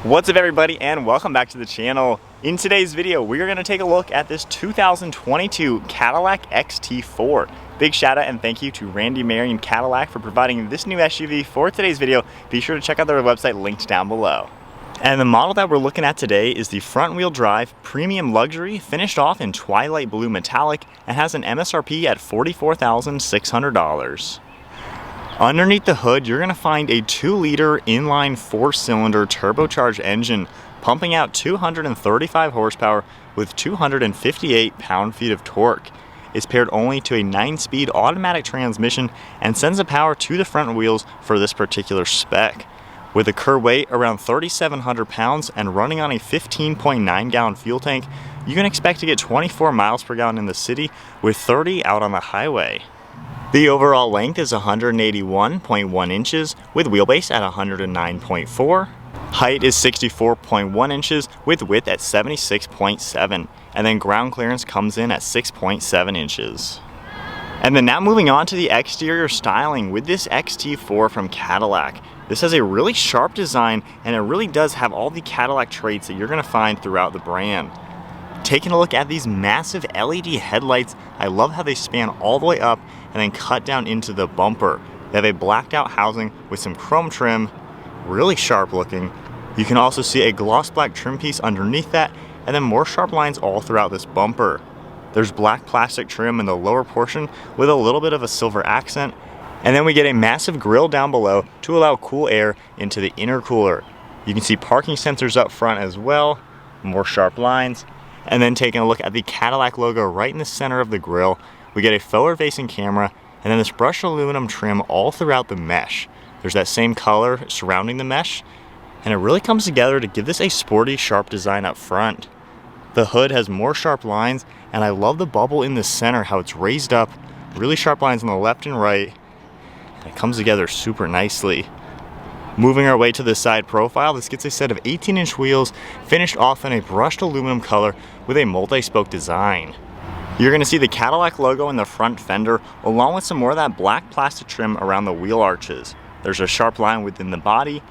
What's up everybody, and welcome back to the channel. In today's video, we're going to take a look at this 2022 Cadillac XT4. Big shout out and thank you to Randy Marion Cadillac for providing this new SUV for today's video. Be sure to check out their website linked down below. And the model that we're looking at today is the front wheel drive premium luxury, finished off in twilight blue metallic, and has an MSRP at $44,600. Underneath the hood, you're going to find a 2-liter inline 4-cylinder turbocharged engine pumping out 235 horsepower with 258 pound-feet of torque. It's paired only to a 9-speed automatic transmission and sends the power to the front wheels for this particular spec. With a curb weight around 3,700 pounds and running on a 15.9 gallon fuel tank, you can expect to get 24 miles per gallon in the city with 30 out on the highway. The overall length is 181.1 inches with wheelbase at 109.4. Height is 64.1 inches with width at 76.7. And then ground clearance comes in at 6.7 inches. And then now moving on to the exterior styling with this XT4 from Cadillac. This has a really sharp design and it really does have all the Cadillac traits that you're going to find throughout the brand. Taking a look at these massive LED headlights, I love how they span all the way up and then cut down into the bumper. They have a blacked out housing with some chrome trim, really sharp looking. You can also see a gloss black trim piece underneath that and then more sharp lines all throughout this bumper. There's black plastic trim in the lower portion with a little bit of a silver accent. And then we get a massive grille down below to allow cool air into the intercooler. You can see parking sensors up front as well, more sharp lines. And then taking a look at the Cadillac logo right in the center of the grille, we get a forward-facing camera and then this brushed aluminum trim all throughout the mesh. There's that same color surrounding the mesh, and it really comes together to give this a sporty, sharp design up front. The hood has more sharp lines, and I love the bubble in the center, how it's raised up, really sharp lines on the left and right, and it comes together super nicely. Moving our way to the side profile, this gets a set of 18-inch wheels finished off in a brushed aluminum color with a multi-spoke design. You're going to see the Cadillac logo in the front fender along with some more of that black plastic trim around the wheel arches. There's a sharp line within the body,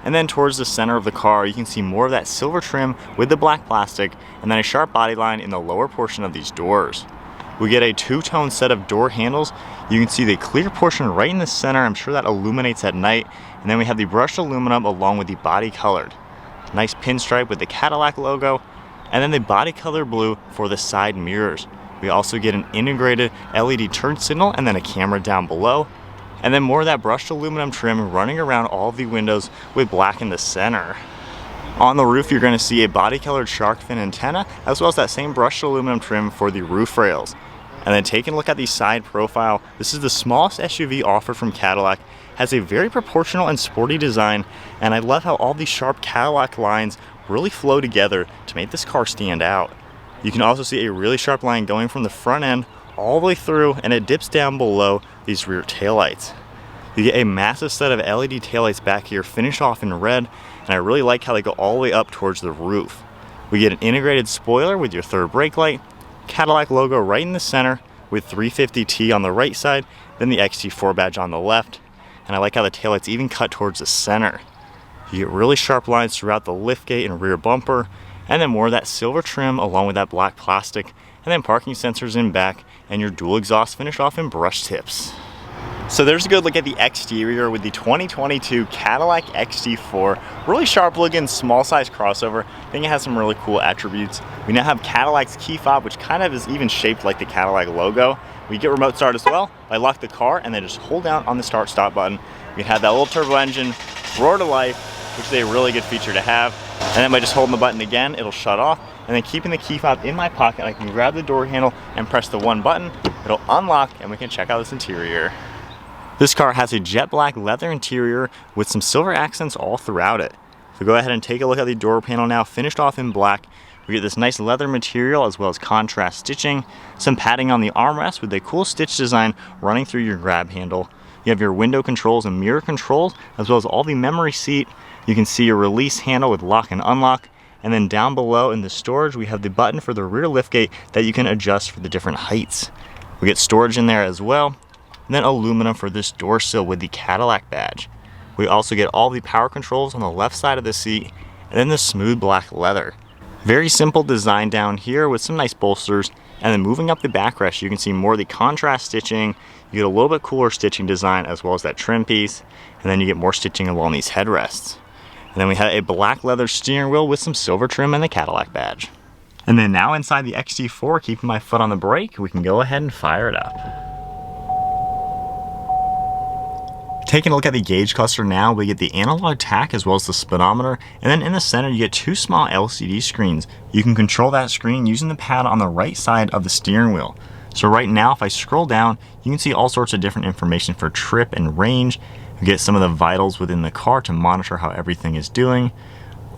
and then towards the center of the car you can see more of that silver trim with the black plastic and then a sharp body line in the lower portion of these doors. We get a two-tone set of door handles. You can see the clear portion right in the center. I'm sure that illuminates at night. And then we have the brushed aluminum along with the body colored. Nice pinstripe with the Cadillac logo. And then the body color blue for the side mirrors. We also get an integrated LED turn signal and then a camera down below. And then more of that brushed aluminum trim running around all of the windows with black in the center. On the roof, you're going to see a body colored shark fin antenna as well as that same brushed aluminum trim for the roof rails. And then taking a look at the side profile, this is the smallest SUV offered from Cadillac, has a very proportional and sporty design, and I love how all these sharp Cadillac lines really flow together to make this car stand out. You can also see a really sharp line going from the front end all the way through, and it dips down below these rear taillights. You get a massive set of LED taillights back here finished off in red, and I really like how they go all the way up towards the roof. We get an integrated spoiler with your third brake light, Cadillac logo right in the center with 350T on the right side, then the XT4 badge on the left, and I like how the taillights even cut towards the center. You get really sharp lines throughout the liftgate and rear bumper, and then more of that silver trim along with that black plastic, and then parking sensors in back, and your dual exhaust finished off in brush tips. So there's a good look at the exterior with the 2022 Cadillac XT4. Really sharp looking, small size crossover. I think it has some really cool attributes. We now have Cadillac's key fob, which kind of is even shaped like the Cadillac logo. We get remote start as well. I lock the car and then just hold down on the start stop button. We have that little turbo engine roar to life, which is a really good feature to have. And then by just holding the button again, it'll shut off. And then keeping the key fob in my pocket, I can grab the door handle and press the one button. It'll unlock and we can check out this interior. This car has a jet black leather interior with some silver accents all throughout it. So go ahead and take a look at the door panel now, finished off in black. We get this nice leather material as well as contrast stitching, some padding on the armrest with a cool stitch design running through your grab handle. You have your window controls and mirror controls as well as all the memory seat. You can see your release handle with lock and unlock. And then down below in the storage, we have the button for the rear liftgate that you can adjust for the different heights. We get storage in there as well. And then aluminum for this door sill with the Cadillac badge. We also get all the power controls on the left side of the seat, and then the smooth black leather. Very simple design down here with some nice bolsters. And then moving up the backrest, you can see more of the contrast stitching. You get a little bit cooler stitching design as well as that trim piece. And then you get more stitching along these headrests. And then we have a black leather steering wheel with some silver trim and the Cadillac badge. And then now inside the XT4, keeping my foot on the brake, we can go ahead and fire it up. Taking a look at the gauge cluster now, we get the analog tach as well as the speedometer, and then in the center you get two small LCD screens. You can control that screen using the pad on the right side of the steering wheel. So right now if I scroll down, you can see all sorts of different information for trip and range. You get some of the vitals within the car to monitor how everything is doing.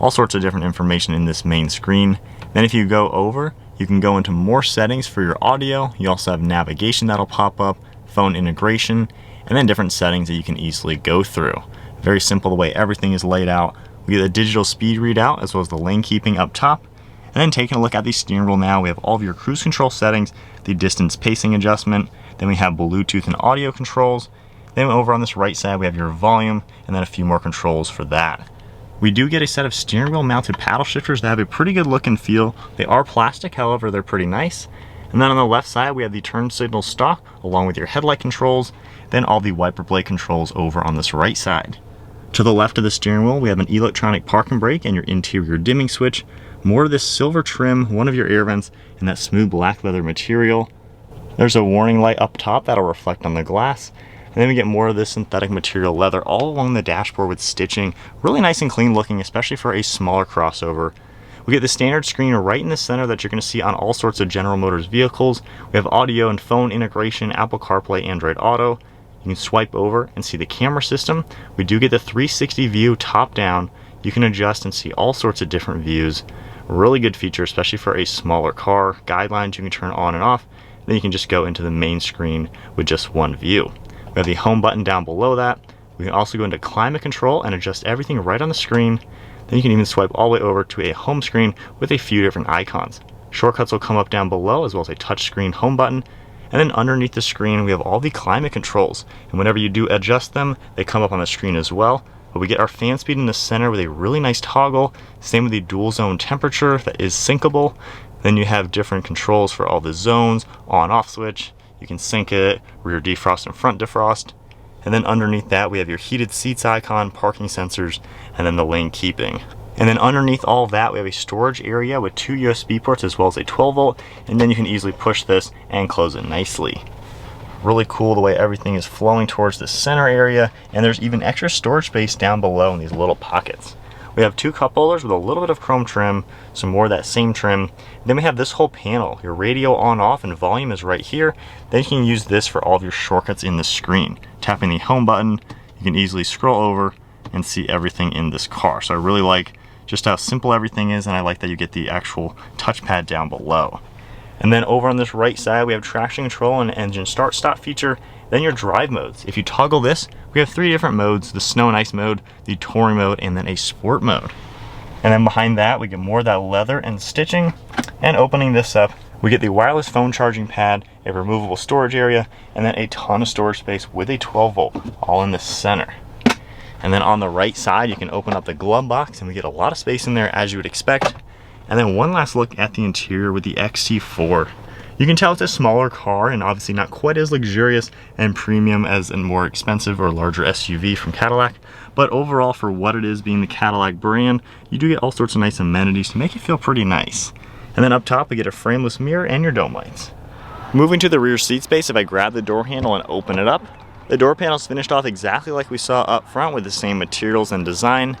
All sorts of different information in this main screen. Then if you go over, you can go into more settings for your audio. You also have navigation that'll pop up, phone integration, and then different settings that you can easily go through. Very simple the way everything is laid out. We get the digital speed readout as well as the lane keeping up top. And then taking a look at the steering wheel now, we have all of your cruise control settings, the distance pacing adjustment, then we have Bluetooth and audio controls. Then over on this right side, we have your volume, and then a few more controls for that. We do get a set of steering wheel mounted paddle shifters that have a pretty good look and feel. They are plastic, however, they're pretty nice. And then on the left side, we have the turn signal stock along with your headlight controls, then all the wiper blade controls over on this right side. To the left of the steering wheel, we have an electronic parking brake and your interior dimming switch, more of this silver trim, one of your air vents, and that smooth black leather material. There's a warning light up top that'll reflect on the glass. And then we get more of this synthetic material leather all along the dashboard with stitching. Really nice and clean looking, especially for a smaller crossover. We get the standard screen right in the center that you're going to see on all sorts of General Motors vehicles. We have audio and phone integration, Apple CarPlay, Android Auto. You can swipe over and see the camera system. We do get the 360 view top down. You can adjust and see all sorts of different views. Really good feature, especially for a smaller car. Guidelines you can turn on and off. Then you can just go into the main screen with just one view. We have the home button down below that. We can also go into climate control and adjust everything right on the screen. Then you can even swipe all the way over to a home screen with a few different icons. Shortcuts will come up down below as well as a touchscreen home button. And then underneath the screen, we have all the climate controls. And whenever you do adjust them, they come up on the screen as well. But we get our fan speed in the center with a really nice toggle. Same with the dual zone temperature that is syncable. Then you have different controls for all the zones, on-off switch. You can sync it, rear defrost and front defrost. And then underneath that, we have your heated seats icon, parking sensors, and then the lane keeping. And then underneath all of that, we have a storage area with 2 USB ports as well as a 12 volt. And then you can easily push this and close it nicely. Really cool the way everything is flowing towards the center area. And there's even extra storage space down below in these little pockets. We have 2 cup holders with a little bit of chrome trim, some more of that same trim. Then we have this whole panel. Your radio on, off, and volume is right here. Then you can use this for all of your shortcuts in the screen. Tapping the home button, you can easily scroll over and see everything in this car. So I really like just how simple everything is, and I like that you get the actual touchpad down below. And then over on this right side, we have traction control and engine start-stop feature. Then your drive modes. If you toggle this, we have 3 different modes: the snow and ice mode, the touring mode, and then a sport mode. And then behind that, we get more of that leather and stitching. And opening this up, we get the wireless phone charging pad, a removable storage area, and then a ton of storage space with a 12 volt, all in the center. And then on the right side, you can open up the glove box, and we get a lot of space in there as you would expect. And then one last look at the interior with the XT4. You can tell it's a smaller car and obviously not quite as luxurious and premium as a more expensive or larger SUV from Cadillac. But overall, for what it is being the Cadillac brand, you do get all sorts of nice amenities to make it feel pretty nice. And then up top, we get a frameless mirror and your dome lights. Moving to the rear seat space, if I grab the door handle and open it up, the door panel is finished off exactly like we saw up front with the same materials and design.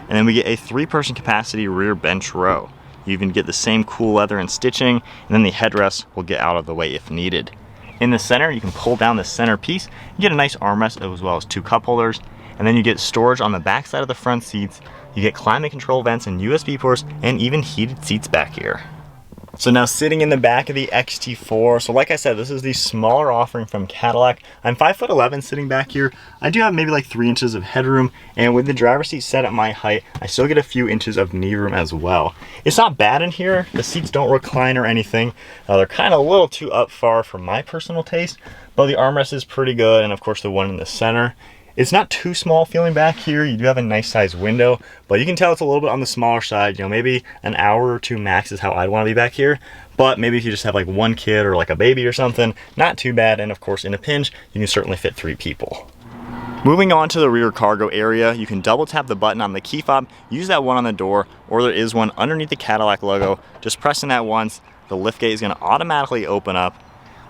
And then we get a 3-person capacity rear bench row. You even get the same cool leather and stitching, and then the headrest will get out of the way if needed. In the center, you can pull down the center piece, you get a nice armrest as well as 2 cup holders, and then you get storage on the back side of the front seats. You get climate control vents and USB ports, and even heated seats back here. So now sitting in the back of the XT4, so like I said, this is the smaller offering from Cadillac. I'm 5'11" sitting back here. I do have maybe like 3 inches of headroom, and with the driver's seat set at my height, I still get a few inches of knee room as well. It's not bad in here. The seats don't recline or anything. They're kind of a little too up far for my personal taste, but the armrest is pretty good, and of course the one in the center. It's not too small feeling back here. You do have a nice sized window, but you can tell it's a little bit on the smaller side. You know, maybe an hour or two max is how I'd want to be back here. But maybe if you just have like one kid or like a baby or something, not too bad. And of course, in a pinch, you can certainly fit 3 people. Moving on to the rear cargo area, you can double tap the button on the key fob, use that one on the door, or there is one underneath the Cadillac logo. Just pressing that once, the liftgate is going to automatically open up.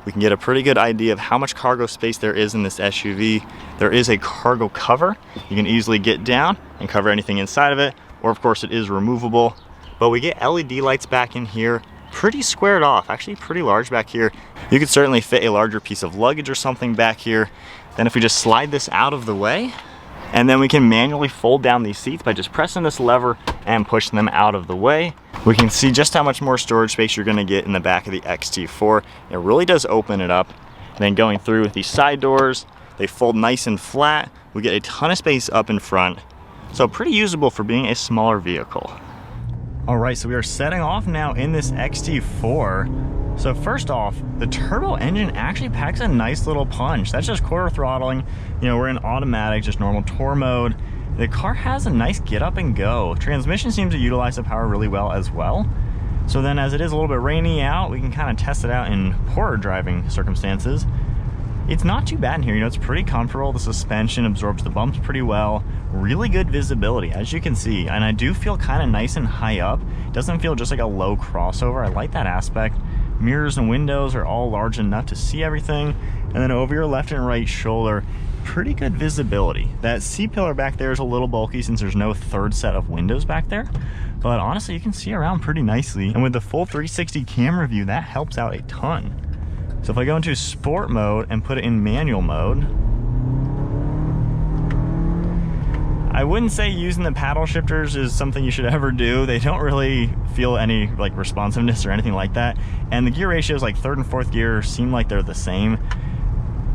We can get a pretty good idea of how much cargo space there is in this SUV. There is a cargo cover. You can easily get down and cover anything inside of it, or of course it is removable. But we get LED lights back in here, pretty squared off, actually pretty large back here. You could certainly fit a larger piece of luggage or something back here. Then if we just slide this out of the way, and then we can manually fold down these seats by just pressing this lever and pushing them out of the way. We can see just how much more storage space you're gonna get in the back of the XT4. It really does open it up. And then going through with these side doors, they fold nice and flat. We get a ton of space up in front. So pretty usable for being a smaller vehicle. All right, so we are setting off now in this XT4. So first off, the turbo engine actually packs a nice little punch. That's just quarter throttling. You know, we're in automatic, just normal tour mode. The car has a nice get up and go. Transmission seems to utilize the power really well as well. So then as it is a little bit rainy out, we can kind of test it out in poorer driving circumstances. It's not too bad in here, you know, it's pretty comfortable. The suspension absorbs the bumps pretty well. Really good visibility, as you can see. And I do feel kind of nice and high up. It doesn't feel just like a low crossover. I like that aspect. Mirrors and windows are all large enough to see everything. And then over your left and right shoulder, pretty good visibility. That C-pillar back there is a little bulky since there's no third set of windows back there. But honestly, you can see around pretty nicely. And with the full 360 camera view, that helps out a ton. So if I go into sport mode and put it in manual mode, I wouldn't say using the paddle shifters is something you should ever do. They don't really feel any like responsiveness or anything like that. And the gear ratios, like third and fourth gear, seem like they're the same.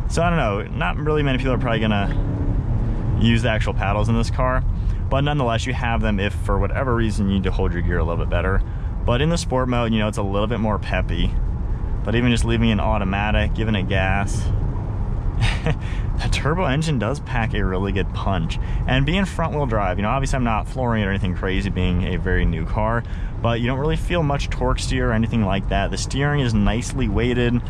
So I don't know, not really many people are probably gonna use the actual paddles in this car. But nonetheless, you have them if for whatever reason you need to hold your gear a little bit better. But in the sport mode, you know, it's a little bit more peppy. But even just leaving it automatic, giving it gas, the turbo engine does pack a really good punch. And being front wheel drive, you know, obviously I'm not flooring it or anything crazy being a very new car, but you don't really feel much torque steer or anything like that. The steering is nicely weighted,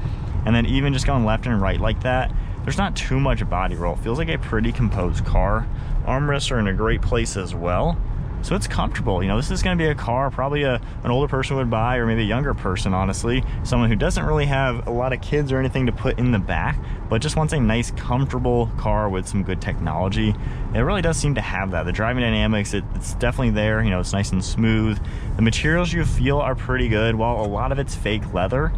and then even just going left and right like that, there's not too much body roll. It feels like a pretty composed car. Armrests are in a great place as well. So it's comfortable. You know, this is going to be a car probably an older person would buy, or maybe a younger person, honestly. Someone who doesn't really have a lot of kids or anything to put in the back, but just wants a nice, comfortable car with some good technology. It really does seem to have that. The driving dynamics, it's definitely there. You know, it's nice and smooth. The materials you feel are pretty good. While a lot of it's fake leather,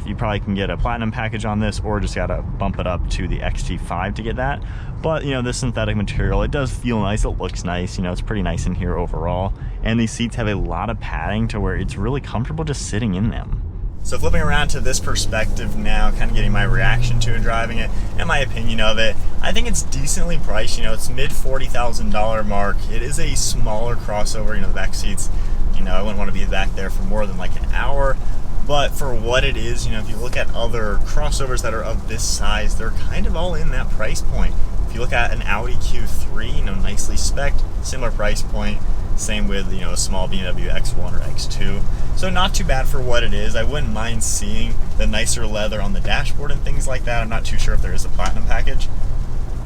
you probably can get a platinum package on this, or just got to bump it up to the XT5 to get that. But, you know, this synthetic material, it does feel nice. It looks nice. You know, it's pretty nice in here overall. And these seats have a lot of padding to where it's really comfortable just sitting in them. So flipping around to this perspective now, kind of getting my reaction to it, driving it, and my opinion of it, I think it's decently priced. You know, it's mid $40,000 mark. It is a smaller crossover. You know, the back seats, you know, I wouldn't want to be back there for more than like an hour. But for what it is, you know, if you look at other crossovers that are of this size, they're kind of all in that price point. If you look at an Audi Q3, you know, nicely spec'd, similar price point. Same with, you know, a small BMW X1 or X2. So not too bad for what it is. I wouldn't mind seeing the nicer leather on the dashboard and things like that. I'm not too sure if there is a platinum package,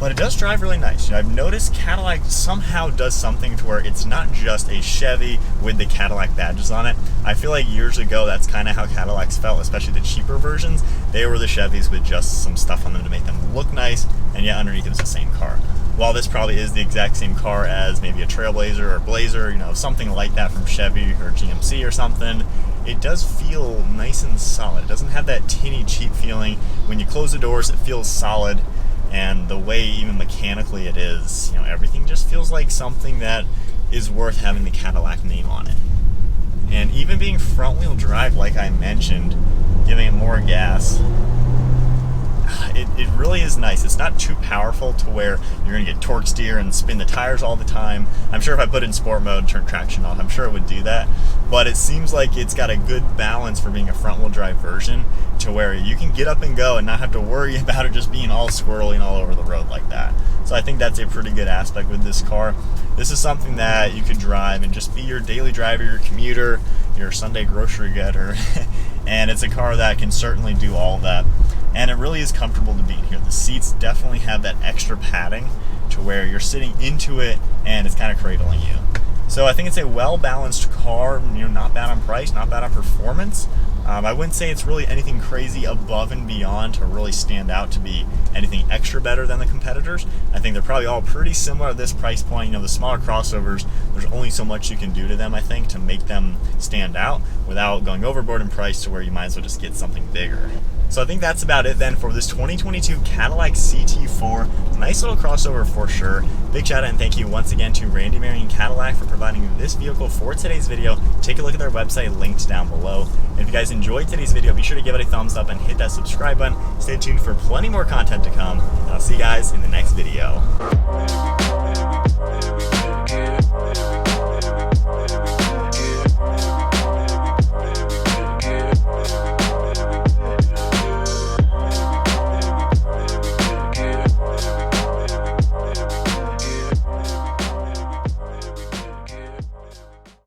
but it does drive really nice. You know, I've noticed Cadillac somehow does something to where it's not just a Chevy with the Cadillac badges on it. I feel like years ago, that's kind of how Cadillacs felt, especially the cheaper versions. They were the Chevys with just some stuff on them to make them look nice, and yet underneath it was the same car. While this probably is the exact same car as maybe a Trailblazer or Blazer, you know, something like that from Chevy or GMC or something, it does feel nice and solid. It doesn't have that tinny, cheap feeling. When you close the doors, it feels solid. And the way even mechanically it is, you know, everything just feels like something that is worth having the Cadillac name on it. And even being front wheel drive, like I mentioned, giving it more gas, it really is nice. It's not too powerful to where you're gonna get torque steer and spin the tires all the time. I'm sure if I put it in sport mode and turn traction off, I'm sure it would do that. But it seems like it's got a good balance for being a front wheel drive version to where you can get up and go and not have to worry about it just being all squirreling all over the road like that. So I think that's a pretty good aspect with this car. This is something that you could drive and just be your daily driver, your commuter, your Sunday grocery getter. And it's a car that can certainly do all of that. And it really is comfortable to be in here. The seats definitely have that extra padding to where you're sitting into it and it's kind of cradling you. So I think it's a well-balanced car, not bad on price, not bad on performance. I wouldn't say it's really anything crazy above and beyond to really stand out to be anything extra better than the competitors. I think they're probably all pretty similar at this price point. The smaller crossovers, there's only so much you can do to them, I think, to make them stand out without going overboard in price to where you might as well just get something bigger. So I think that's about it then for this 2022 Cadillac CT4. Nice little crossover for sure. Big shout out and thank you once again to Randy Marion Cadillac for providing this vehicle for today's video. Take a look at their website linked down below. And if you guys enjoyed today's video, be sure to give it a thumbs up and hit that subscribe button. Stay tuned for plenty more content to come. And I'll see you guys in the next video.